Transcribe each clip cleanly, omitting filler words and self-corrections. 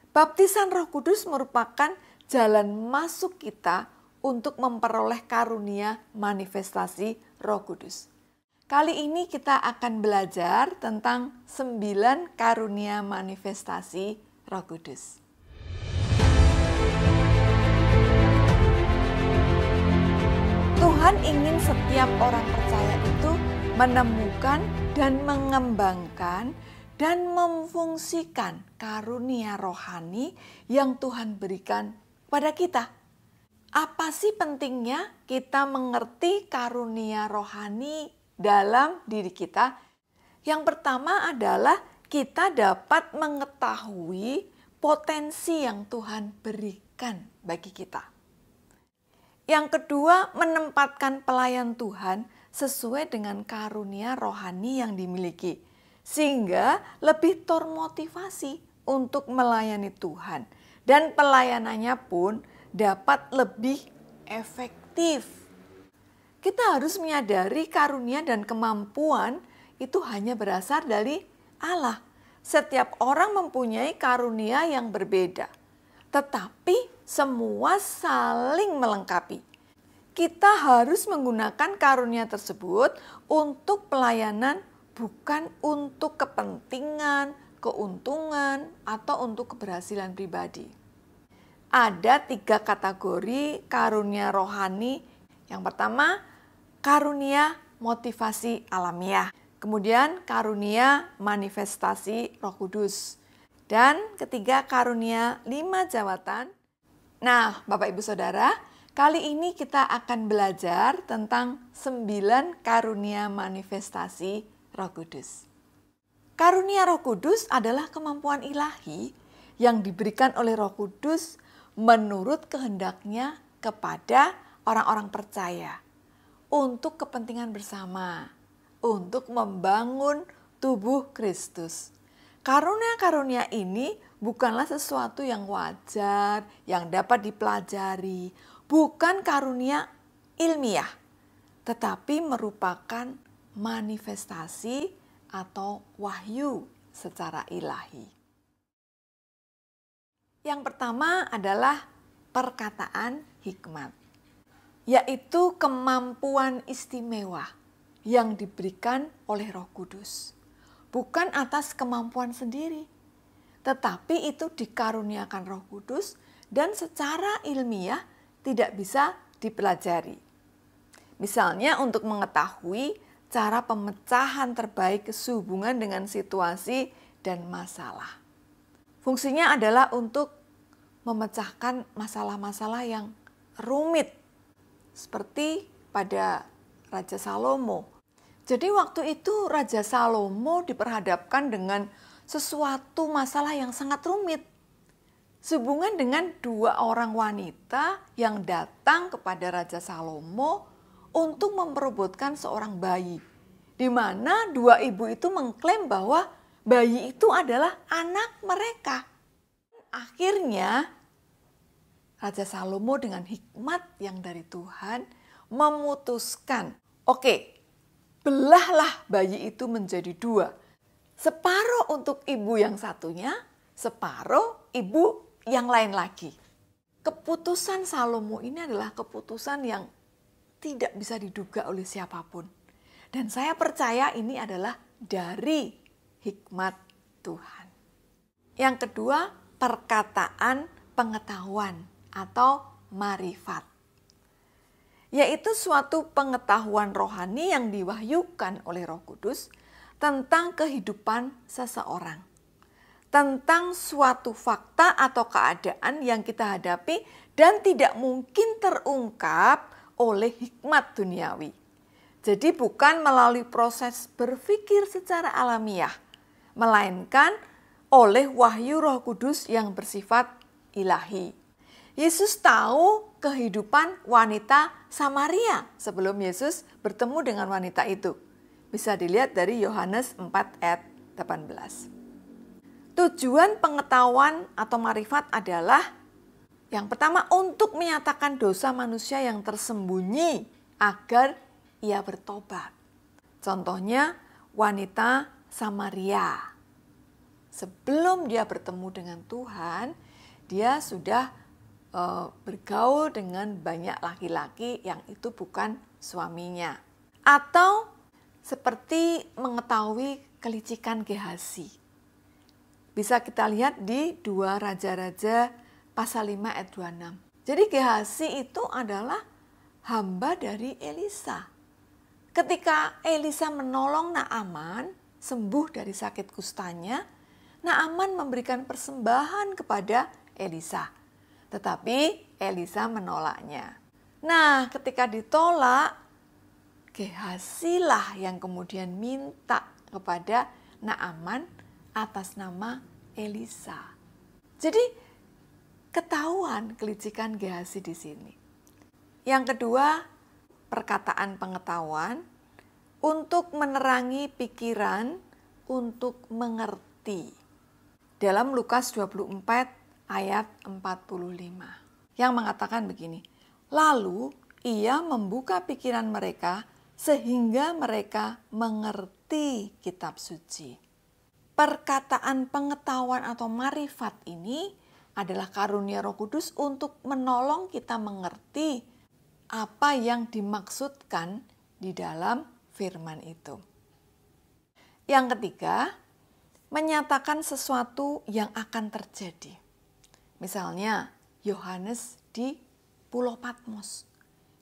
Baptisan Roh Kudus merupakan jalan masuk kita untuk memperoleh karunia manifestasi Roh Kudus. Kali ini kita akan belajar tentang 9 karunia manifestasi Roh Kudus. Tuhan ingin setiap orang percaya itu menemukan dan mengembangkan dan memfungsikan karunia rohani yang Tuhan berikan pada kita. Apa sih pentingnya kita mengerti karunia rohani dalam diri kita? Yang pertama adalah kita dapat mengetahui potensi yang Tuhan berikan bagi kita. Yang kedua, menempatkan pelayan Tuhan sesuai dengan karunia rohani yang dimiliki, sehingga lebih termotivasi untuk melayani Tuhan, dan pelayanannya pun dapat lebih efektif. Kita harus menyadari karunia dan kemampuan itu hanya berasal dari Allah. Setiap orang mempunyai karunia yang berbeda, tetapi semua saling melengkapi. Kita harus menggunakan karunia tersebut untuk pelayanan, bukan untuk kepentingan, keuntungan, atau untuk keberhasilan pribadi. Ada 3 kategori karunia rohani. Yang pertama, karunia motivasi alamiah. Kemudian karunia manifestasi Roh Kudus. Dan ketiga, karunia 5 jawatan. Nah, Bapak Ibu Saudara, kali ini kita akan belajar tentang 9 karunia manifestasi Roh Kudus. Karunia Roh Kudus adalah kemampuan ilahi yang diberikan oleh Roh Kudus menurut kehendaknya kepada orang-orang percaya untuk kepentingan bersama, untuk membangun tubuh Kristus. Karunia-karunia ini bukanlah sesuatu yang wajar, yang dapat dipelajari, bukan karunia ilmiah, tetapi merupakan manifestasi atau wahyu secara ilahi. Yang pertama adalah perkataan hikmat, yaitu kemampuan istimewa yang diberikan oleh Roh Kudus. Bukan atas kemampuan sendiri, tetapi itu dikaruniakan Roh Kudus dan secara ilmiah tidak bisa dipelajari. Misalnya untuk mengetahui cara pemecahan terbaik sehubungan dengan situasi dan masalah. Fungsinya adalah untuk memecahkan masalah-masalah yang rumit, seperti pada Raja Salomo. Jadi waktu itu Raja Salomo diperhadapkan dengan sesuatu masalah yang sangat rumit. Sehubungan dengan 2 orang wanita yang datang kepada Raja Salomo untuk memperebutkan seorang bayi. Di mana 2 ibu itu mengklaim bahwa bayi itu adalah anak mereka. Akhirnya Raja Salomo dengan hikmat yang dari Tuhan memutuskan, oke, belahlah bayi itu menjadi 2. Separuh untuk ibu yang satunya, separuh ibu yang lain lagi. Keputusan Salomo ini adalah keputusan yang tidak bisa diduga oleh siapapun. Dan saya percaya ini adalah dari hikmat Tuhan. Yang kedua, perkataan pengetahuan atau marifat, yaitu suatu pengetahuan rohani yang diwahyukan oleh Roh Kudus tentang kehidupan seseorang, tentang suatu fakta atau keadaan yang kita hadapi dan tidak mungkin terungkap oleh hikmat duniawi. Jadi bukan melalui proses berpikir secara alamiah, melainkan oleh wahyu Roh Kudus yang bersifat ilahi. Yesus tahu kehidupan wanita Samaria sebelum Yesus bertemu dengan wanita itu. Bisa dilihat dari Yohanes 4 ayat 18. Tujuan pengetahuan atau marifat adalah yang pertama untuk menyatakan dosa manusia yang tersembunyi agar ia bertobat. Contohnya wanita Samaria. sebelum dia bertemu dengan Tuhan, dia sudah bergaul dengan banyak laki-laki yang itu bukan suaminya. Atau seperti mengetahui kelicikan Gehazi. Bisa kita lihat di 2 Raja-Raja pasal 5 ayat 26. Jadi Gehazi itu adalah hamba dari Elisa. Ketika Elisa menolong Naaman sembuh dari sakit kustanya, Naaman memberikan persembahan kepada Elisa. Tetapi Elisa menolaknya. Nah, ketika ditolak, Gehazi lah yang kemudian minta kepada Naaman atas nama Elisa. Jadi ketahuan kelicikan Gehazi di sini. Yang kedua, perkataan pengetahuan untuk menerangi pikiran, untuk mengerti. Dalam Lukas 24 ayat 45 yang mengatakan begini, lalu ia membuka pikiran mereka sehingga mereka mengerti kitab suci. Perkataan pengetahuan atau marifat ini adalah karunia Roh Kudus untuk menolong kita mengerti apa yang dimaksudkan di dalam firman itu. Yang ketiga, menyatakan sesuatu yang akan terjadi. Misalnya Yohanes di Pulau Patmos,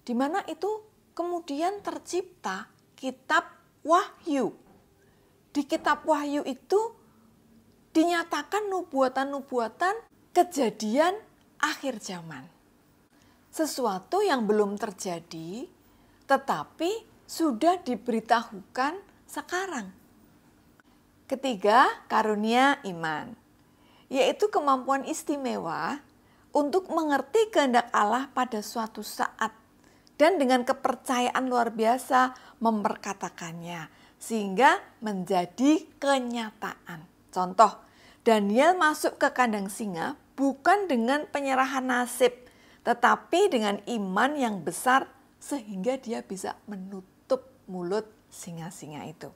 di mana itu kemudian tercipta kitab Wahyu. Di kitab Wahyu itu dinyatakan nubuatan-nubuatan kejadian akhir zaman. Sesuatu yang belum terjadi, tetapi sudah diberitahukan sekarang. Ketiga, karunia iman, yaitu kemampuan istimewa untuk mengerti kehendak Allah pada suatu saat dan dengan kepercayaan luar biasa memperkatakannya sehingga menjadi kenyataan. Contoh, Daniel masuk ke kandang singa bukan dengan penyerahan nasib, tetapi dengan iman yang besar sehingga dia bisa menutup mulut singa-singa itu.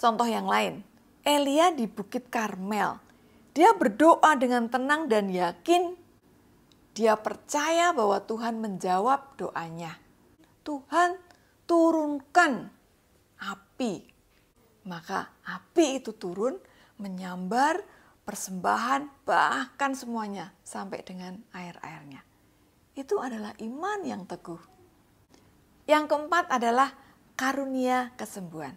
Contoh yang lain, Elia di Bukit Karmel. Dia berdoa dengan tenang dan yakin. Dia percaya bahwa Tuhan menjawab doanya. Tuhan turunkan api. Maka api itu turun menyambar persembahan bahkan semuanya sampai dengan air-airnya. Itu adalah iman yang teguh. Yang keempat adalah karunia kesembuhan.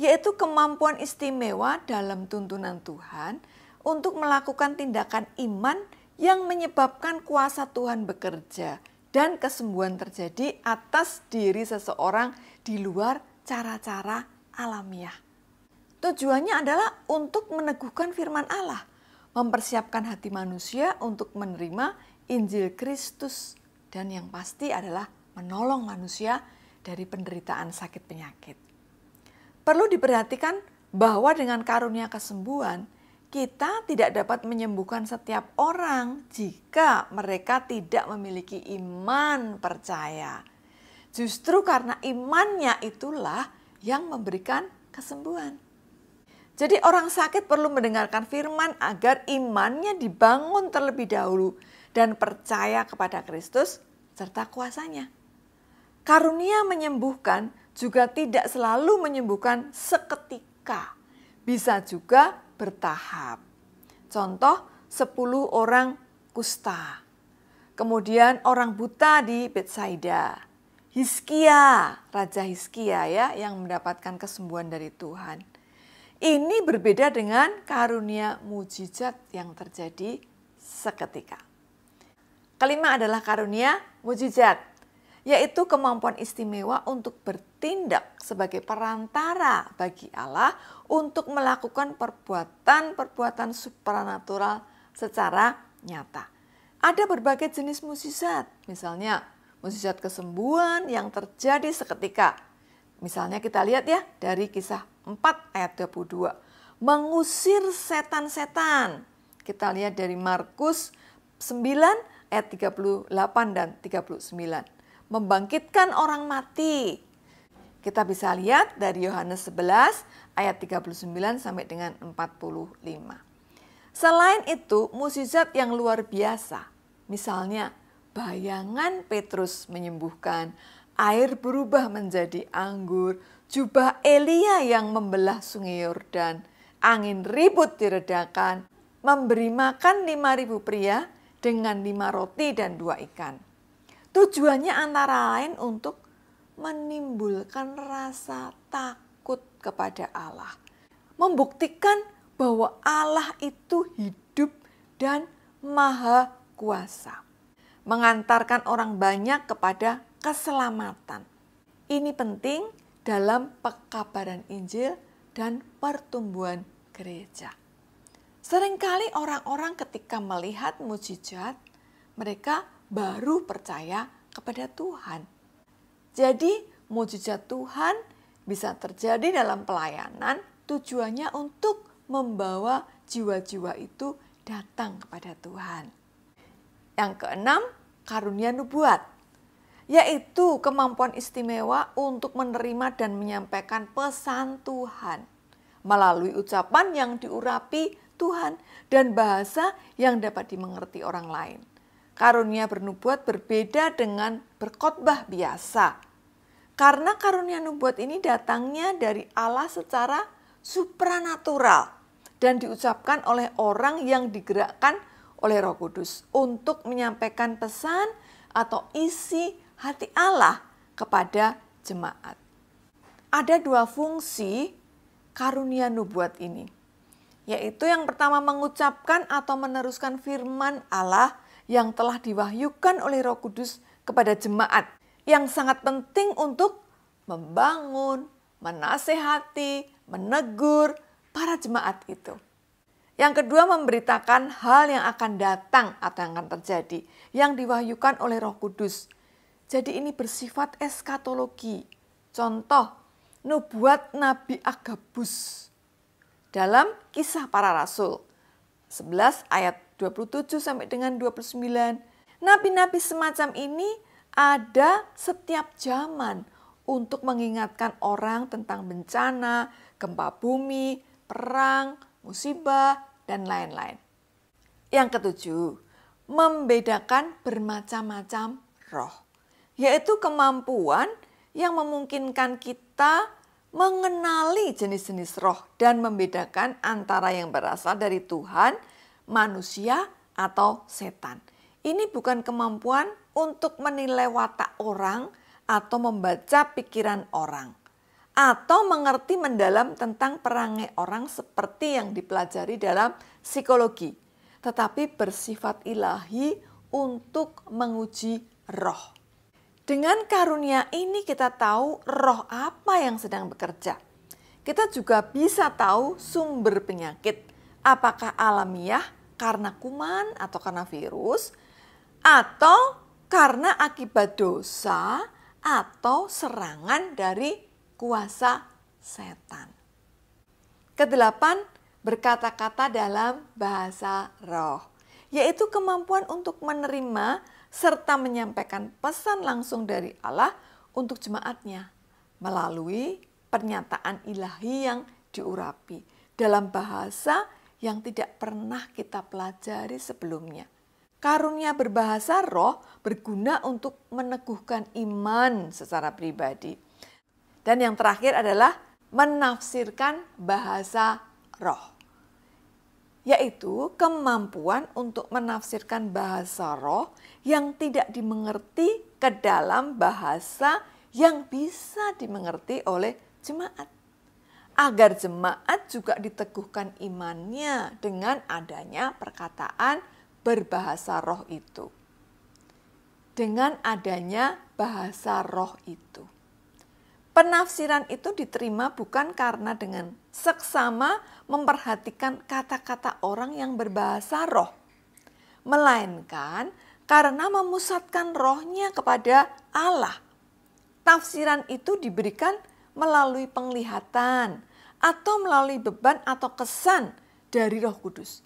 Yaitu kemampuan istimewa dalam tuntunan Tuhan untuk melakukan tindakan iman yang menyebabkan kuasa Tuhan bekerja dan kesembuhan terjadi atas diri seseorang di luar cara-cara alamiah. Tujuannya adalah untuk meneguhkan firman Allah, mempersiapkan hati manusia untuk menerima Injil Kristus, dan yang pasti adalah menolong manusia dari penderitaan sakit penyakit. Perlu diperhatikan bahwa dengan karunia kesembuhan, kita tidak dapat menyembuhkan setiap orang jika mereka tidak memiliki iman percaya. Justru karena imannya itulah yang memberikan kesembuhan. Jadi orang sakit perlu mendengarkan firman agar imannya dibangun terlebih dahulu dan percaya kepada Kristus serta kuasanya. Karunia menyembuhkan juga tidak selalu menyembuhkan seketika. Bisa juga bertahap. Contoh 10 orang kusta. Kemudian orang buta di Betsaida. Hizkia, Raja Hizkia ya yang mendapatkan kesembuhan dari Tuhan. Ini berbeda dengan karunia mujizat yang terjadi seketika. Kelima adalah karunia mujizat, yaitu kemampuan istimewa untuk bertindak sebagai perantara bagi Allah untuk melakukan perbuatan-perbuatan supranatural secara nyata. Ada berbagai jenis mukjizat, misalnya mukjizat kesembuhan yang terjadi seketika. Misalnya kita lihat ya dari Kisah 4 ayat 22. Mengusir setan-setan. Kita lihat dari Markus 9 ayat 38 dan 39. Membangkitkan orang mati. Kita bisa lihat dari Yohanes 11 ayat 39 sampai dengan 45. Selain itu, mukjizat yang luar biasa, misalnya bayangan Petrus menyembuhkan, air berubah menjadi anggur, jubah Elia yang membelah sungai Yordan, angin ribut diredakan, memberi makan 5.000 pria dengan 5 roti dan 2 ikan. Tujuannya antara lain untuk menimbulkan rasa takut kepada Allah. Membuktikan bahwa Allah itu hidup dan maha kuasa. Mengantarkan orang banyak kepada keselamatan. Ini penting dalam pekabaran Injil dan pertumbuhan gereja. Seringkali orang-orang ketika melihat mukjizat, mereka baru percaya kepada Tuhan. Jadi mukjizat Tuhan bisa terjadi dalam pelayanan, tujuannya untuk membawa jiwa-jiwa itu datang kepada Tuhan. Yang keenam, karunia nubuat, yaitu kemampuan istimewa untuk menerima dan menyampaikan pesan Tuhan melalui ucapan yang diurapi Tuhan dan bahasa yang dapat dimengerti orang lain. Karunia bernubuat berbeda dengan berkhotbah biasa. Karena karunia nubuat ini datangnya dari Allah secara supranatural dan diucapkan oleh orang yang digerakkan oleh Roh Kudus untuk menyampaikan pesan atau isi hati Allah kepada jemaat. Ada 2 fungsi karunia nubuat ini, yaitu yang pertama mengucapkan atau meneruskan firman Allah yang telah diwahyukan oleh Roh Kudus kepada jemaat, yang sangat penting untuk membangun, menasehati, menegur para jemaat itu. Yang kedua, memberitakan hal yang akan datang atau yang akan terjadi, yang diwahyukan oleh Roh Kudus. Jadi ini bersifat eskatologi. Contoh, nubuat Nabi Agabus dalam Kisah Para Rasul 11 ayat 27 sampai dengan 29. Nabi-nabi semacam ini ada setiap zaman untuk mengingatkan orang tentang bencana, gempa bumi, perang, musibah, dan lain-lain. Yang ketujuh, membedakan bermacam-macam roh, yaitu kemampuan yang memungkinkan kita mengenali jenis-jenis roh dan membedakan antara yang berasal dari Tuhan, manusia, atau setan. Ini bukan kemampuan untuk menilai watak orang atau membaca pikiran orang, atau mengerti mendalam tentang perangai orang seperti yang dipelajari dalam psikologi, tetapi bersifat ilahi untuk menguji roh. Dengan karunia ini kita tahu roh apa yang sedang bekerja. Kita juga bisa tahu sumber penyakit, apakah alamiah karena kuman atau karena virus, atau karena akibat dosa atau serangan dari kuasa setan. Kedelapan, berkata-kata dalam bahasa roh, yaitu kemampuan untuk menerima serta menyampaikan pesan langsung dari Allah untuk jemaatnya melalui pernyataan ilahi yang diurapi dalam bahasa yang tidak pernah kita pelajari sebelumnya. Karunia berbahasa roh berguna untuk meneguhkan iman secara pribadi. Dan yang terakhir adalah menafsirkan bahasa roh, yaitu kemampuan untuk menafsirkan bahasa roh yang tidak dimengerti ke dalam bahasa yang bisa dimengerti oleh jemaat. Agar jemaat juga diteguhkan imannya dengan adanya perkataan berbahasa roh itu. Dengan adanya bahasa roh itu. Penafsiran itu diterima bukan karena dengan seksama memperhatikan kata-kata orang yang berbahasa roh, melainkan karena memusatkan rohnya kepada Allah. Tafsiran itu diberikan melalui penglihatan atau melalui beban atau kesan dari Roh Kudus.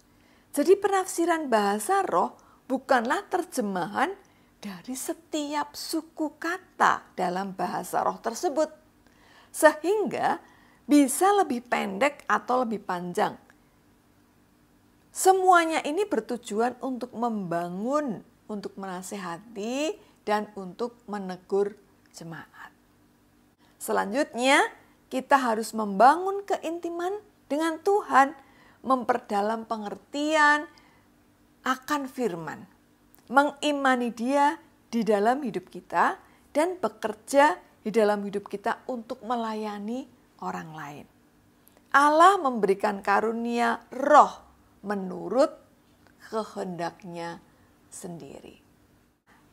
Jadi penafsiran bahasa roh bukanlah terjemahan dari setiap suku kata dalam bahasa roh tersebut, sehingga bisa lebih pendek atau lebih panjang. Semuanya ini bertujuan untuk membangun, untuk menasehati, dan untuk menegur jemaat. Selanjutnya, kita harus membangun keintiman dengan Tuhan, memperdalam pengertian akan firman, mengimani Dia di dalam hidup kita, dan bekerja di dalam hidup kita untuk melayani orang lain. Allah memberikan karunia roh menurut kehendaknya sendiri.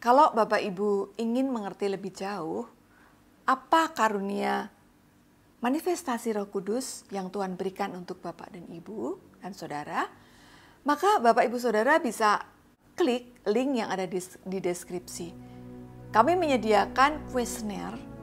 Kalau Bapak Ibu ingin mengerti lebih jauh, apa karunia manifestasi Roh Kudus yang Tuhan berikan untuk Bapak dan Ibu dan Saudara, maka Bapak Ibu Saudara bisa klik link yang ada di deskripsi. Kami menyediakan kuesioner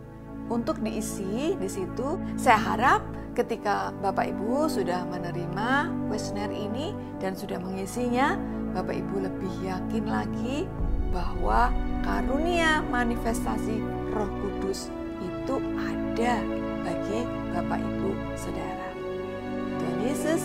untuk diisi di situ. Saya harap ketika Bapak Ibu sudah menerima kuesioner ini dan sudah mengisinya, Bapak Ibu lebih yakin lagi bahwa karunia manifestasi Roh Kudus itu ada bagi Bapak Ibu Saudara. Tuhan Yesus